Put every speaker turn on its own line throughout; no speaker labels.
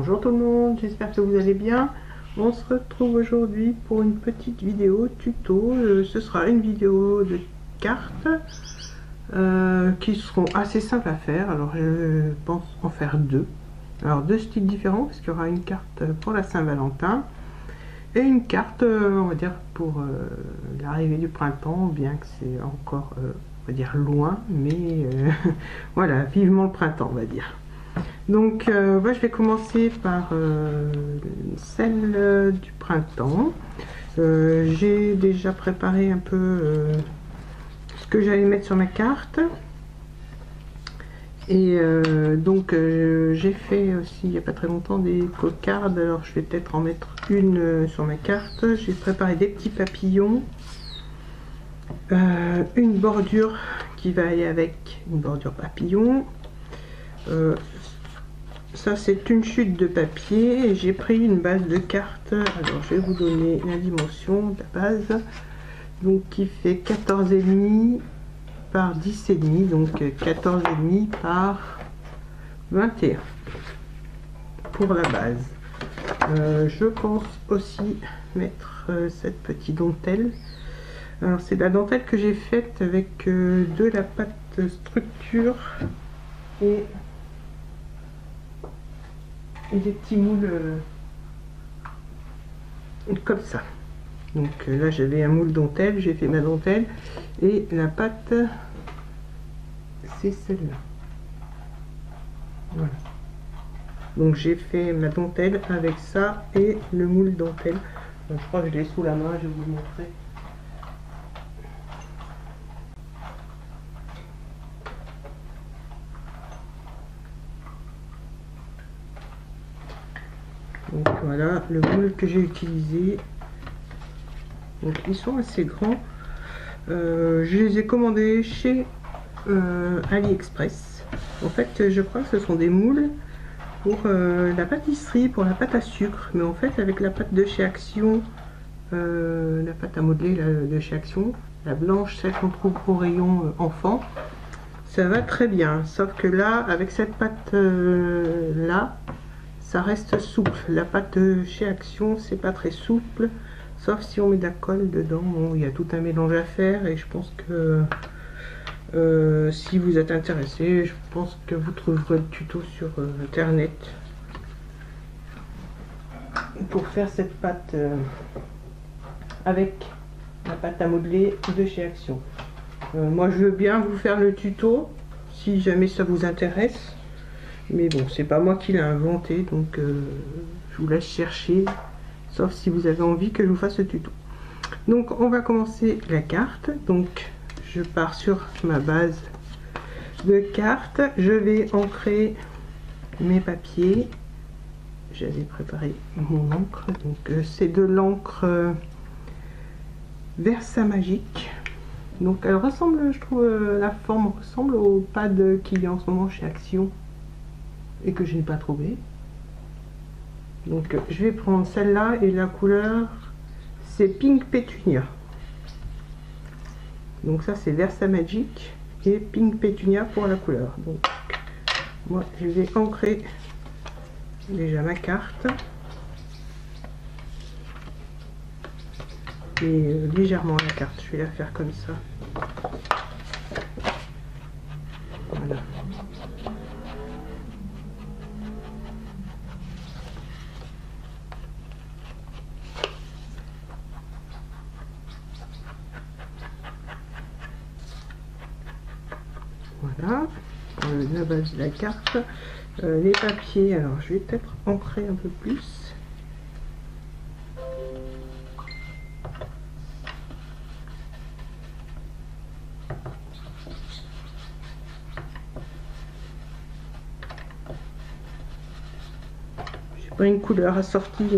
Bonjour tout le monde, j'espère que vous allez bien. On se retrouve aujourd'hui pour une petite vidéo tuto. Ce sera une vidéo de cartes qui seront assez simples à faire. Alors je pense en faire deux. Alors deux styles différents parce qu'il y aura une carte pour la Saint-Valentin et une carte on va dire pour l'arrivée du printemps, bien que c'est encore on va dire loin, mais voilà, vivement le printemps on va dire. Donc moi je vais commencer par celle du printemps. J'ai déjà préparé un peu ce que j'allais mettre sur ma carte. Et donc j'ai fait aussi il n'y a pas très longtemps des cocardes. Alors je vais peut-être en mettre une sur ma carte. J'ai préparé des petits papillons. Une bordure qui va aller avec une bordure papillon. Ça c'est une chute de papier et j'ai pris une base de cartes. Alors je vais vous donner la dimension de la base, donc qui fait 14,5 par 10,5, donc 14,5 par 21 pour la base. Je pense aussi mettre cette petite dentelle. Alors c'est la dentelle que j'ai faite avec de la pâte structure et des petits moules comme ça. Donc là j'avais un moule dentelle, j'ai fait ma dentelle et la pâte c'est celle-là. Voilà. Donc j'ai fait ma dentelle avec ça et le moule dentelle. Donc, je crois que je l'ai sous la main, je vais vous montrer. Donc voilà le moule que j'ai utilisé. Donc ils sont assez grands. Je les ai commandés chez AliExpress. En fait je crois que ce sont des moules pour la pâtisserie, pour la pâte à sucre. Mais en fait avec la pâte de chez Action, la pâte à modeler de chez Action, la blanche, celle qu'on trouve au rayon enfant, ça va très bien. Sauf que là avec cette pâte là, ça reste souple. La pâte chez Action c'est pas très souple, sauf si on met de la colle dedans. Bon, il y a tout un mélange à faire et je pense que si vous êtes intéressé, je pense que vous trouverez le tuto sur internet pour faire cette pâte avec la pâte à modeler de chez Action. Moi je veux bien vous faire le tuto si jamais ça vous intéresse. Mais bon, c'est pas moi qui l'ai inventé, donc je vous laisse chercher, sauf si vous avez envie que je vous fasse le tuto. Donc on va commencer la carte. Donc je pars sur ma base de cartes. Je vais ancrer mes papiers. J'avais préparé mon encre. Donc c'est de l'encre Versa Magique. Donc elle ressemble, je trouve, la forme ressemble au pad qu'il y a en ce moment chez Action et que je n'ai pas trouvé. Donc je vais prendre celle-là et la couleur c'est Pink Pétunia. Donc ça c'est Versa Magic et Pink Pétunia pour la couleur. Donc moi je vais ancrer déjà ma carte et légèrement la carte, je vais la faire comme ça. Voilà. Voilà, la base de la carte. Les papiers, alors je vais peut-être ancrer un peu plus. J'ai pas une couleur assortie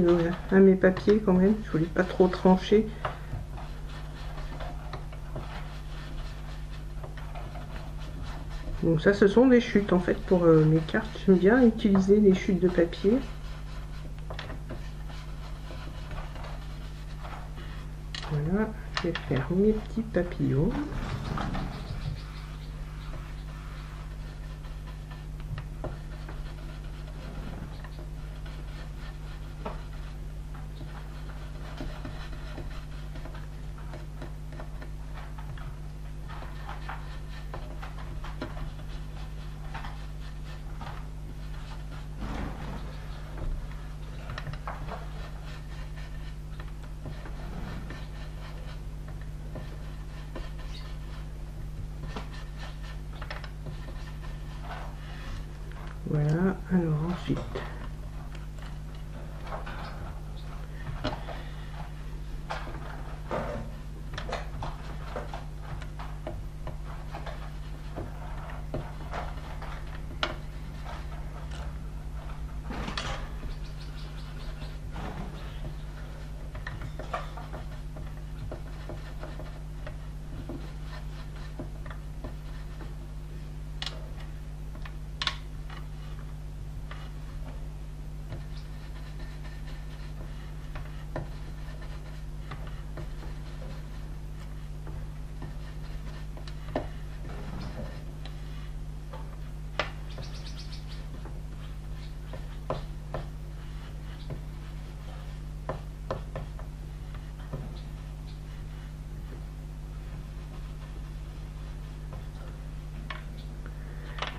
à mes papiers quand même, je voulais pas trop trancher. Donc ça ce sont des chutes en fait pour mes cartes. J'aime bien utiliser les chutes de papier. Voilà, je vais faire mes petits papillons. Voilà, alors ensuite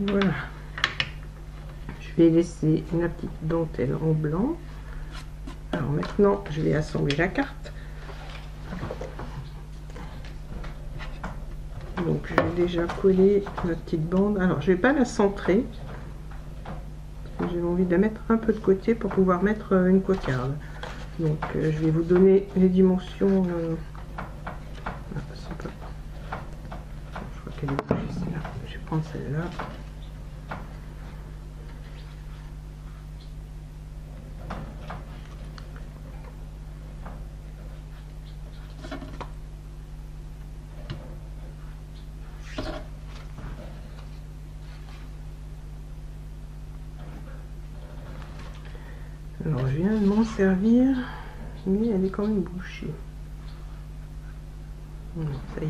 voilà, je vais laisser la petite dentelle en blanc. Alors maintenant je vais assembler la carte. Donc je vais déjà coller la petite bande. Alors je vais pas la centrer, j'ai envie de la mettre un peu de côté pour pouvoir mettre une cocarde. Donc je vais vous donner les dimensions. Je crois qu'elle est bougée celle-là. Je vais prendre celle-là. Alors je viens de m'en servir, mais elle est quand même bouchée. Ça y est.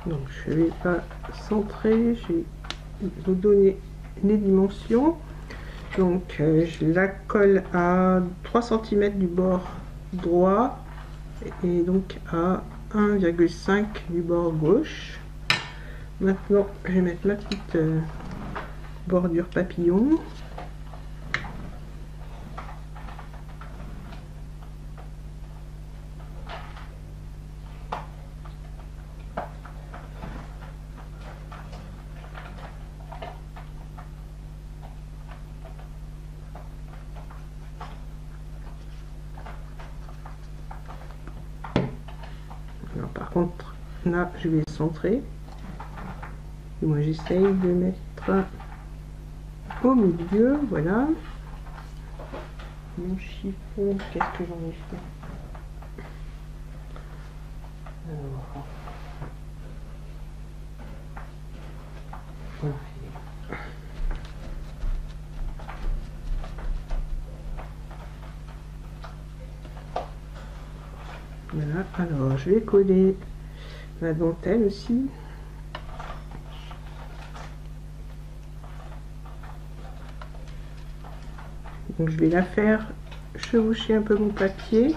Donc je vais pas centrer, je vais vous donner les dimensions. Donc je la colle à 3 cm du bord droit et donc à 1,5 du bord gauche. Maintenant je vais mettre ma petite bordure papillon. Alors par contre là je vais centrer. Et moi j'essaye de mettre au milieu, voilà. Mon chiffon, qu'est-ce que j'en ai fait? Alors, voilà. Voilà, alors je vais coller la dentelle aussi. Donc je vais la faire chevaucher un peu mon papier.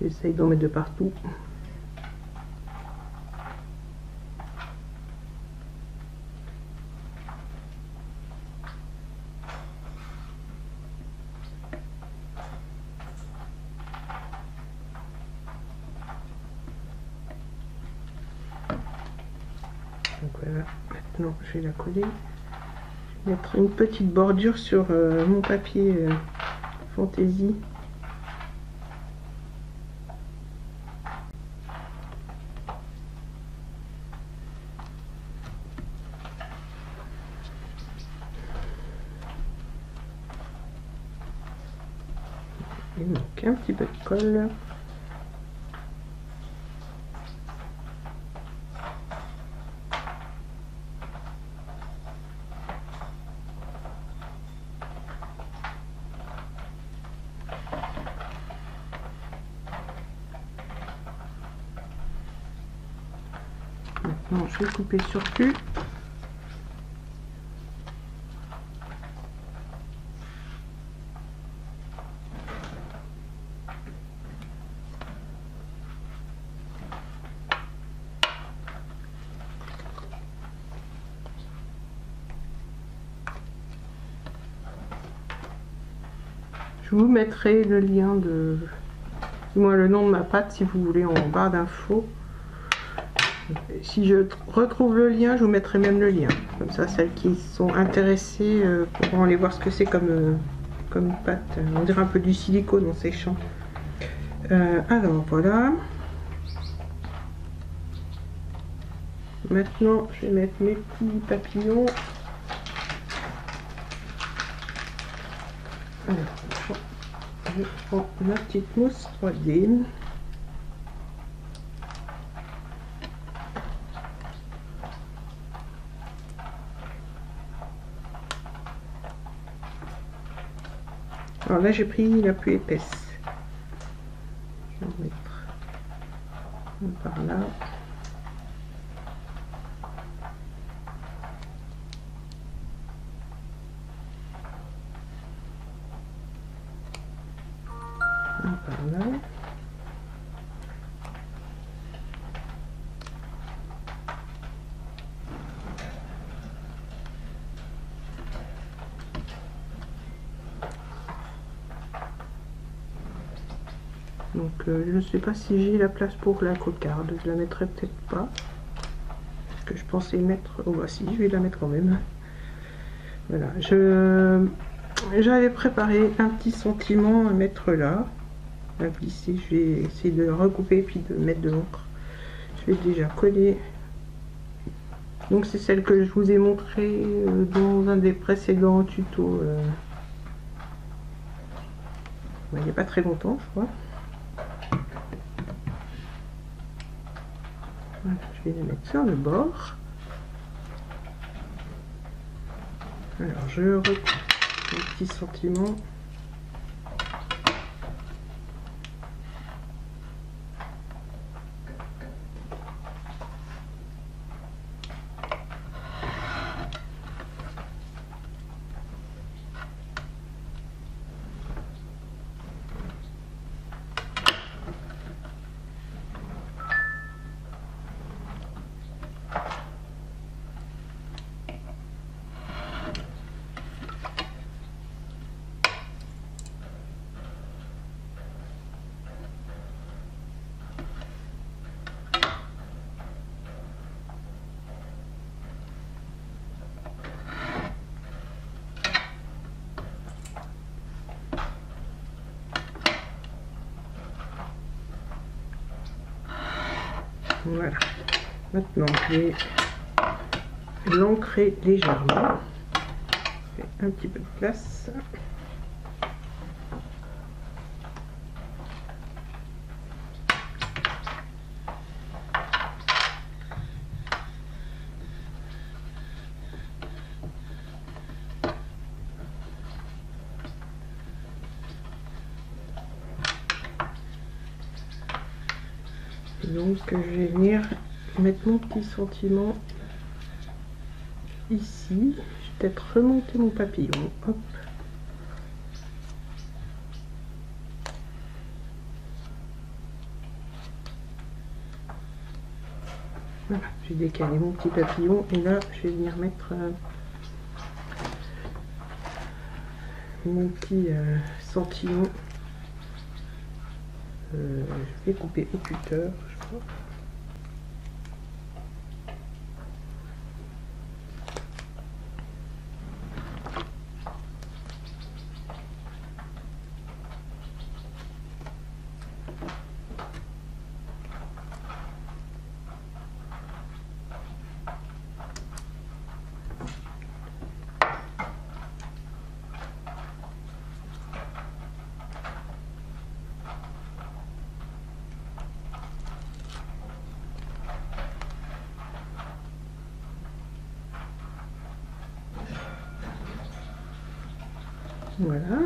J'essaye d'en mettre de partout. Donc voilà, maintenant je vais la coller. Je vais mettre une petite bordure sur mon papier fantaisie. Il manque un petit peu de colle. maintenant je vais couper le surplus. Je vous mettrai le lien de, du moins le nom de ma pâte si vous voulez en barre d'infos. Si je retrouve le lien, je vous mettrai même le lien. Comme ça, celles qui sont intéressées pourront aller voir ce que c'est comme pâte. On dirait un peu du silicone en séchant. Alors voilà. Maintenant, je vais mettre mes petits papillons. Alors, je prends ma petite mousse 3D. Alors là, j'ai pris la plus épaisse. Je vais en mettre un par là. Un par là. Donc je ne sais pas si j'ai la place pour la cocarde, je la mettrai peut-être pas. Parce que je pensais mettre... Oh bah si, je vais la mettre quand même. Voilà, j'avais préparé un petit sentiment à mettre là. À glisser, je vais essayer de recouper puis de mettre de l'encre. Je vais déjà coller. Donc c'est celle que je vous ai montré dans un des précédents tutos. Il n'y a pas très longtemps, je crois. Voilà, je vais les mettre sur le bord. Alors je recoupe un petit sentiment. Voilà. Maintenant, je vais l'ancrer légèrement. Je fais un petit peu de place. Donc je vais venir mettre mon petit sentiment ici. Je vais peut-être remonter mon papillon. Hop. Voilà, j'ai décalé mon petit papillon et là je vais venir mettre mon petit sentiment. Je vais couper au cutter, je crois. Voilà.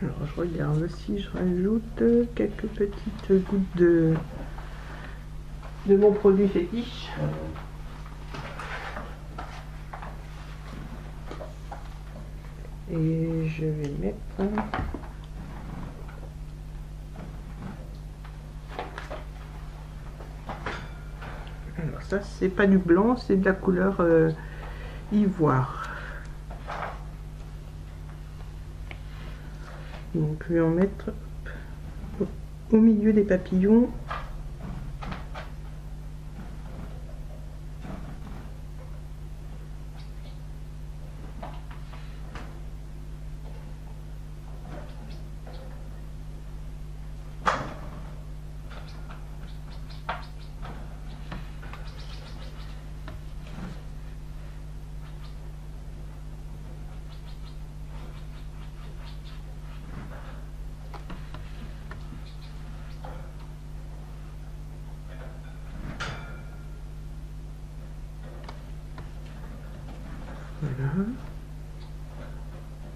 Alors je regarde si je rajoute quelques petites gouttes de de mon produit fétiche. Et je vais mettre... Alors ça, c'est pas du blanc, c'est de la couleur ivoire. Donc je vais en mettre au milieu des papillons. Voilà.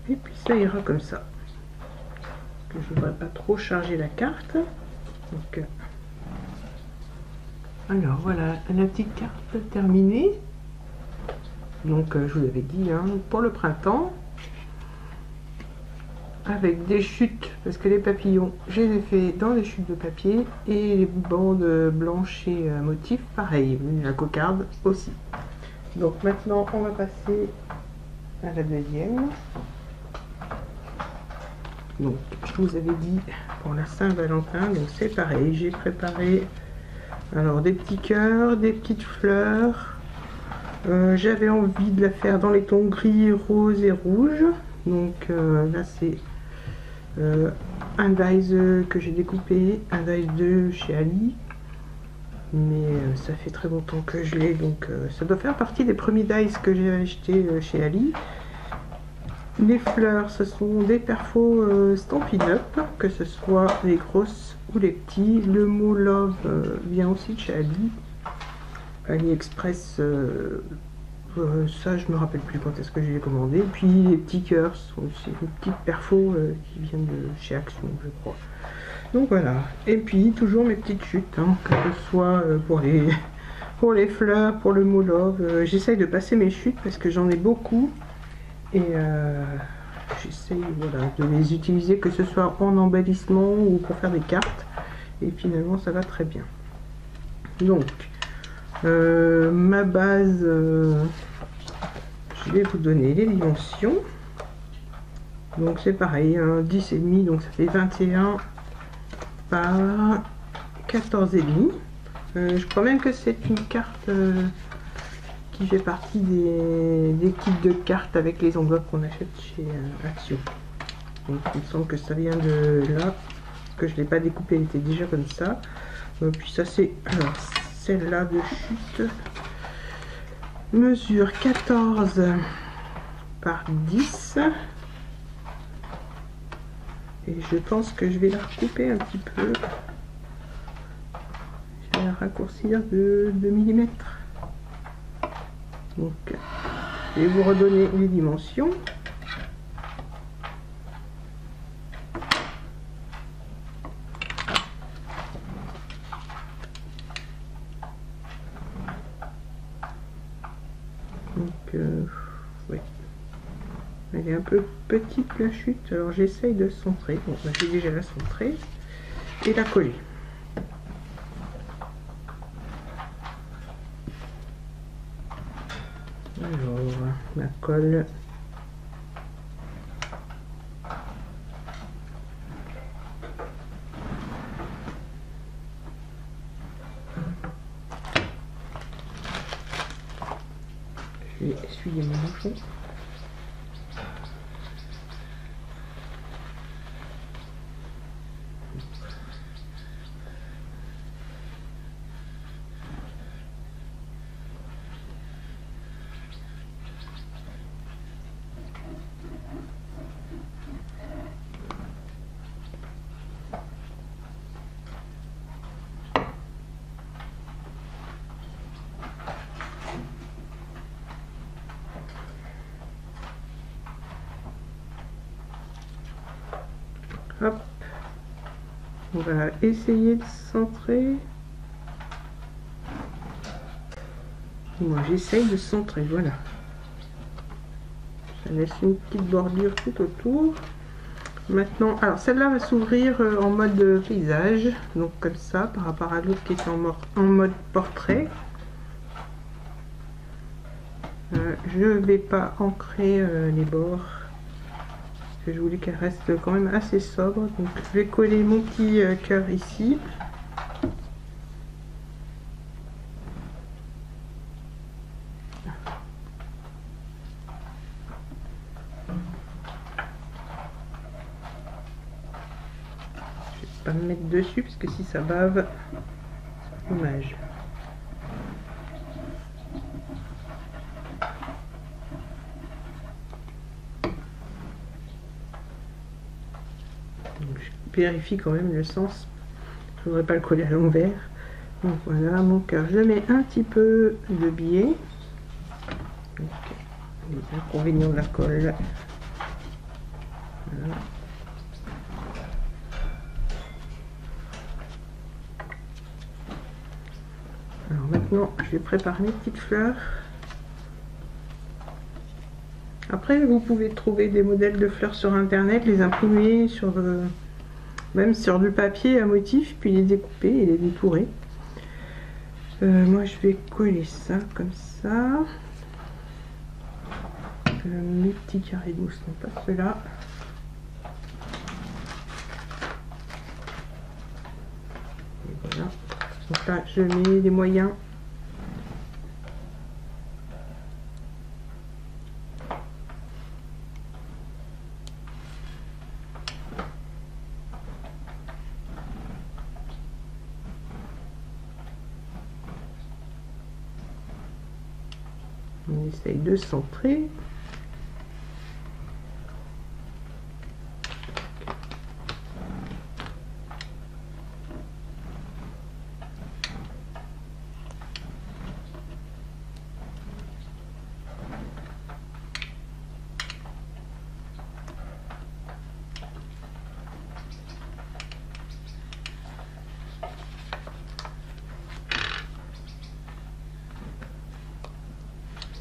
Et puis ça ira comme ça. Je ne voudrais pas trop charger la carte. Donc, alors voilà, la petite carte terminée. Donc je vous l'avais dit, hein, pour le printemps. Avec des chutes, parce que les papillons, je les ai fait dans des chutes de papier. Et les bandes blanches et motifs, pareil. La cocarde aussi. Donc maintenant, on va passer à la deuxième. Donc, je vous avais dit pour la Saint-Valentin, donc c'est pareil. J'ai préparé alors des petits cœurs, des petites fleurs. J'avais envie de la faire dans les tons gris, rose et rouge. Donc là, c'est un dies que j'ai découpé, un dies de chez Ali. Mais ça fait très longtemps que je l'ai, donc ça doit faire partie des premiers dies que j'ai acheté chez Ali. Les fleurs, ce sont des perfos Stampin' Up, que ce soit les grosses ou les petits. Le mot Love vient aussi de chez Ali. AliExpress, ça je me rappelle plus quand est-ce que je l'ai commandé. Et puis les petits cœurs sont aussi des petites perfos qui viennent de chez Action, je crois. Donc voilà, et puis toujours mes petites chutes, hein, que ce soit pour les fleurs, pour le mot Love. J'essaye de passer mes chutes parce que j'en ai beaucoup. Et j'essaye voilà, de les utiliser, que ce soit en embellissement ou pour faire des cartes. Et finalement, ça va très bien. Donc, ma base, je vais vous donner les dimensions. Donc, c'est pareil, hein, 10,5, donc ça fait 21 par 14,5. Je crois même que c'est une carte... qui fait partie des kits de cartes avec les enveloppes qu'on achète chez Action. Donc il me semble que ça vient de là, que je ne l'ai pas découpé, elle était déjà comme ça. Puis ça c'est, alors celle-là de chute, mesure 14 par 10. Et je pense que je vais la recouper un petit peu. Je vais la raccourcir de 2 mm. Donc, je vais vous redonner les dimensions. Donc, ouais. Elle est un peu petite la chute, alors j'essaye de centrer. Bon, bah, j'ai déjà la centrée et la coller. Alors, la colle. Je vais essuyer mon bouchon. Hop, on va essayer de centrer. Moi j'essaye de centrer, voilà. Ça laisse une petite bordure tout autour. Maintenant, alors celle-là va s'ouvrir en mode paysage, donc comme ça, par rapport à l'autre qui est en mode portrait. Je vais pas ancrer les bords, parce que je voulais qu'elle reste quand même assez sobre. Donc je vais coller mon petit cœur ici. Pas me mettre dessus parce que si ça bave, c'est dommage. Donc, je vérifie quand même le sens. Je voudrais pas le coller à l'envers. Donc voilà mon cœur. Je mets un petit peu de biais. Donc, les inconvénients de la colle. Voilà. Alors maintenant, je vais préparer mes petites fleurs. Après, vous pouvez trouver des modèles de fleurs sur internet, les imprimer sur même sur du papier à motif, puis les découper et les détourer. Moi, je vais coller ça comme ça. Mes petits carrés de mousse, non pas ceux-là. Voilà. Donc là, je mets les moyens. On essaye de centrer.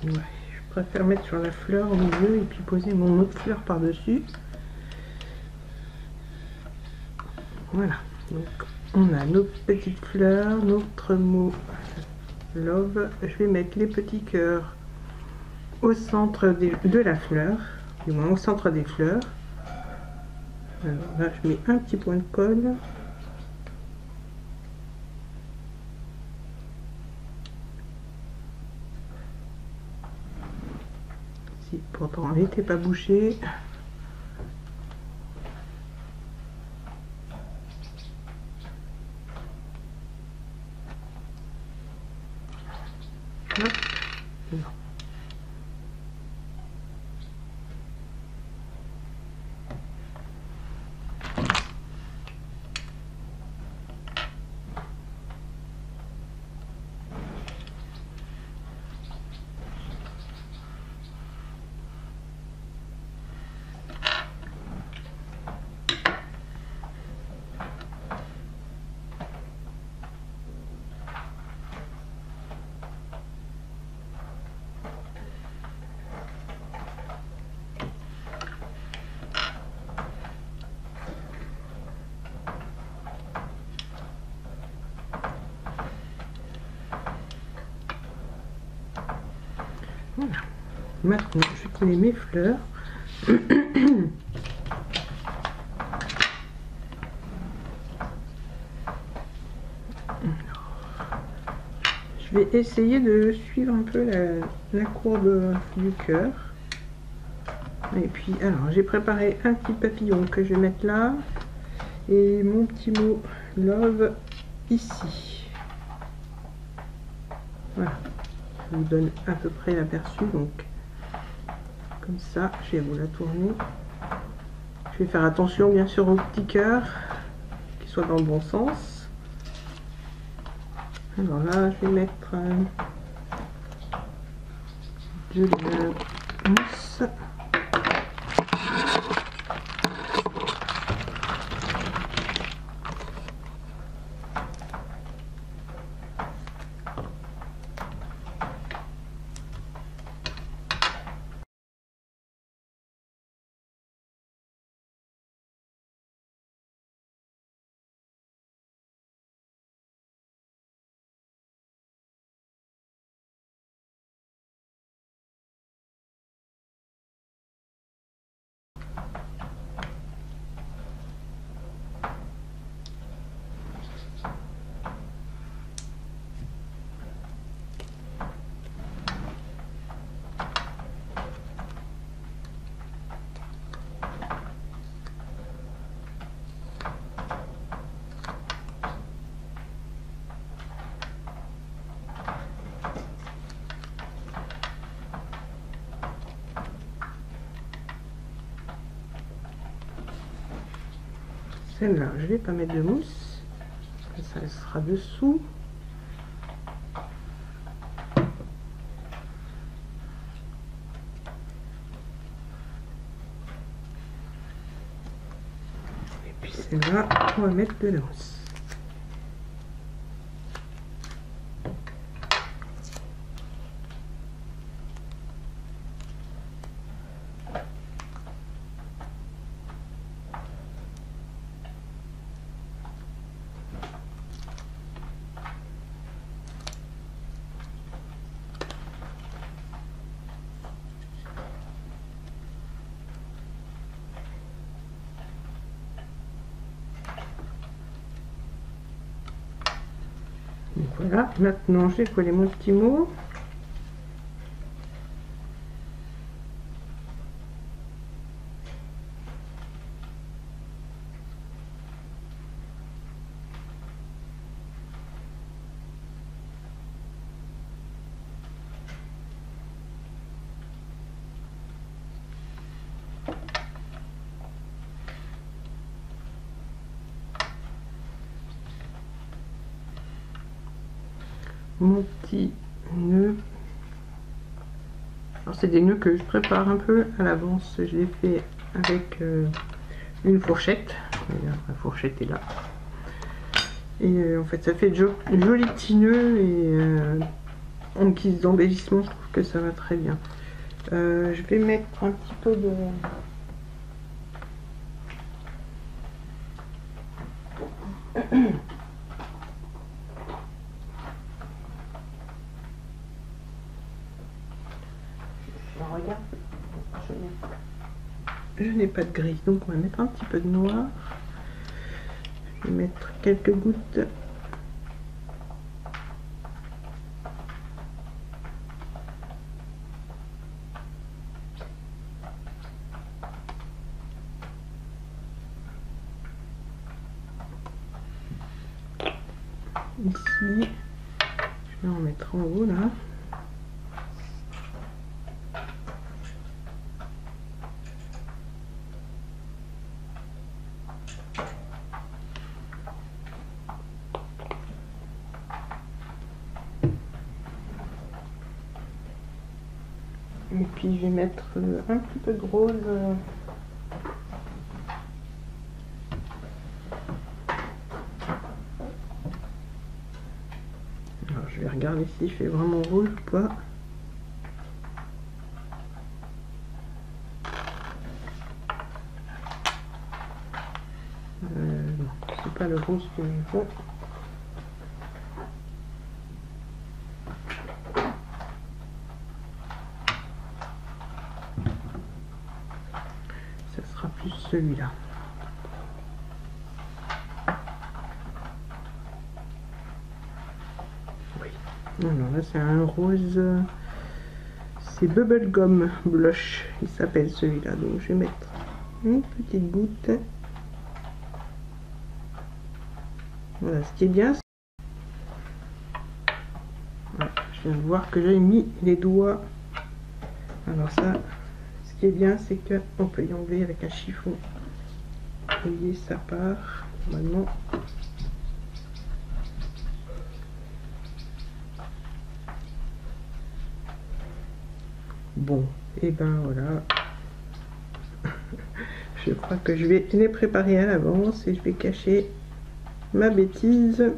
Ouais, je préfère mettre sur la fleur au milieu et puis poser mon autre fleur par-dessus. Voilà, donc on a nos petites fleurs, notre mot love. Je vais mettre les petits cœurs au centre de la fleur, du moins au centre des fleurs. Alors là, je mets un petit point de colle. Si pourtant elle n'était pas bouchée. Hop. Non. Voilà. Maintenant, je vais coller mes fleurs. Je vais essayer de suivre un peu la courbe du cœur. Et puis, alors, j'ai préparé un petit papillon que je vais mettre là. Et mon petit mot love ici. Voilà. Je vous donne à peu près l'aperçu. Donc, comme ça, je vais vous la tourner. Je vais faire attention, bien sûr, au petit cœur, qu'il soit dans le bon sens. Alors là, je vais mettre de la mousse. Celle-là, je vais pas mettre de mousse. Ça elle sera dessous. Et puis celle-là, on va mettre de la mousse. Donc voilà, maintenant j'ai collé mon petit mot. Mon petit nœud. Alors c'est des nœuds que je prépare un peu à l'avance. Je les fais avec une fourchette. Et là, la fourchette est là. Et en fait ça fait de jolis petits nœuds et en guise d'embellissement je trouve que ça va très bien. Je vais mettre un petit peu de... Regarde, je n'ai pas de gris, donc on va mettre un petit peu de noir. Je vais mettre quelques gouttes. Ici, je vais en mettre en haut là. Et puis je vais mettre un petit peu de rose. Alors je vais regarder s'il fait vraiment rouge ou pas. Non, c'est pas le rose que je veux. Ça sera plus celui-là. Oui. Alors là c'est un rose. C'est Bubblegum Blush. Il s'appelle celui-là. Donc je vais mettre une petite goutte. Voilà, ce qui est bien. Voilà, je viens de voir que j'ai mis les doigts. Alors ça, ce qui est bien, c'est qu'on peut y enlever avec un chiffon. Vous voyez, ça part normalement. Bon, et ben voilà. Je crois que je vais les préparer à l'avance et je vais cacher ma bêtise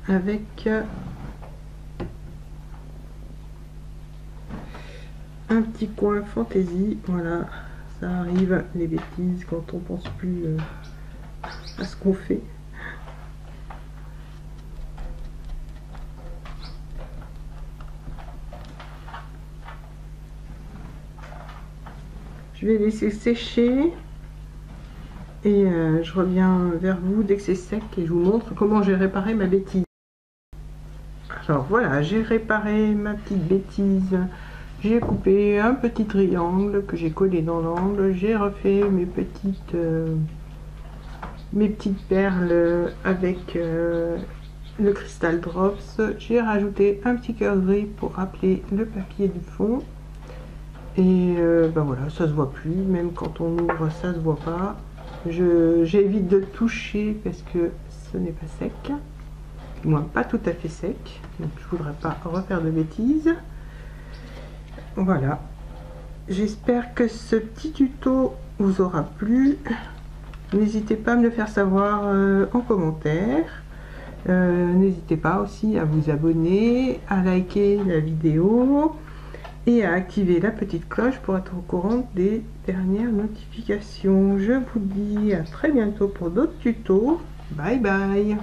avec un petit coin fantaisie. Voilà, ça arrive les bêtises quand on pense plus à ce qu'on fait. Je vais laisser sécher et je reviens vers vous dès que c'est sec et je vous montre comment j'ai réparé ma bêtise. Alors voilà, j'ai réparé ma petite bêtise. J'ai coupé un petit triangle que j'ai collé dans l'angle. J'ai refait mes petites perles avec le Crystal Drops. J'ai rajouté un petit cœur gris pour rappeler le papier du fond. Et ben voilà, ça se voit plus, même quand on ouvre ça se voit pas. J'évite de toucher parce que ce n'est pas sec, du moins pas tout à fait sec, donc je voudrais pas refaire de bêtises. Voilà, j'espère que ce petit tuto vous aura plu. N'hésitez pas à me le faire savoir en commentaire. N'hésitez pas aussi à vous abonner, à liker la vidéo et à activer la petite cloche pour être au courant des dernières notifications. Je vous dis à très bientôt pour d'autres tutos. Bye bye.